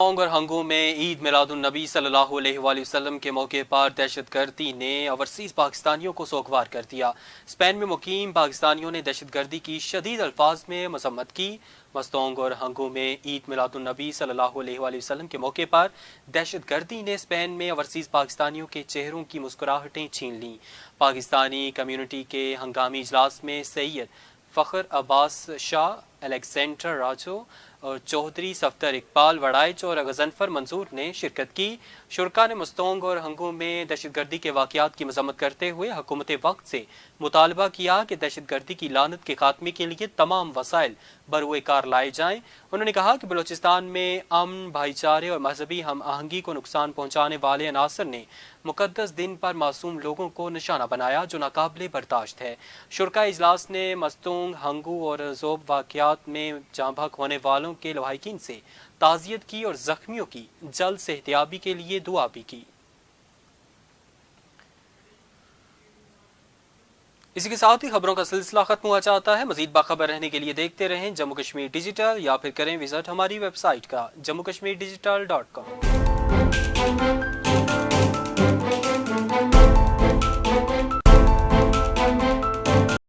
Hong اور ہنگو میں عید میلاد النبی صلی اللہ علیہ وآلہ وسلم کے موقع پر دہشت گردی نے اوورسیز پاکستانیوں کو سوگوار کر دیا۔ اسپین میں مقیم پاکستانیوں نے دہشت گردی کی شدید الفاظ میں مذمت کی۔ مستونگ اور ہنگو میں عید میلاد النبی صلی اللہ علیہ وآلہ وسلم کے موقع پر دہشت گردی نے اسپین میں اوورسیز پاکستانیوں کے چہروں کی مسکراہٹیں چھین لیں۔ پاکستانی کمیونٹی کے ہنگامی اجلاس میں سید فخر عباس شاہ، الیگزینڈر راجو اور چودھری صفدر اقبال وڑائچ اور غضنفر منظور نے شرکت کی۔ شرکا نے مستونگ اور ہنگو میں دہشت گردی کے واقعات کی مذمت کرتے ہوئے حکومت وقت سے مطالبہ کیا کہ دہشت گردی کی لعنت کے خاتمے کے لیے تمام وسائل بروئے کار لائے جائیں۔ انہوں نے کہا کہ بلوچستان میں امن، بھائی چارے اور مذہبی ہم آہنگی کو نقصان پہنچانے والے عناصر نے مقدس دن پر معصوم لوگوں کو نشانہ بنایا، جو ناقابل برداشت ہے۔ شرکا اجلاس نے مستونگ، ہنگو اور ذوب واقعات میں جاں بحق ہونے والوں کے لواحقین سے تعزیت کی اور زخمیوں کی جلد صحتیابی کے لیے دعا بھی کی۔ اسی کے ساتھ ہی خبروں کا سلسلہ ختم ہوا چاہتا ہے۔ مزید باخبر رہنے کے لیے دیکھتے رہیں جموں کشمیر ڈیجیٹل یا پھر کریں وزٹ ہماری ویب سائٹ کا جموں کشمیر ڈیجیٹل.com۔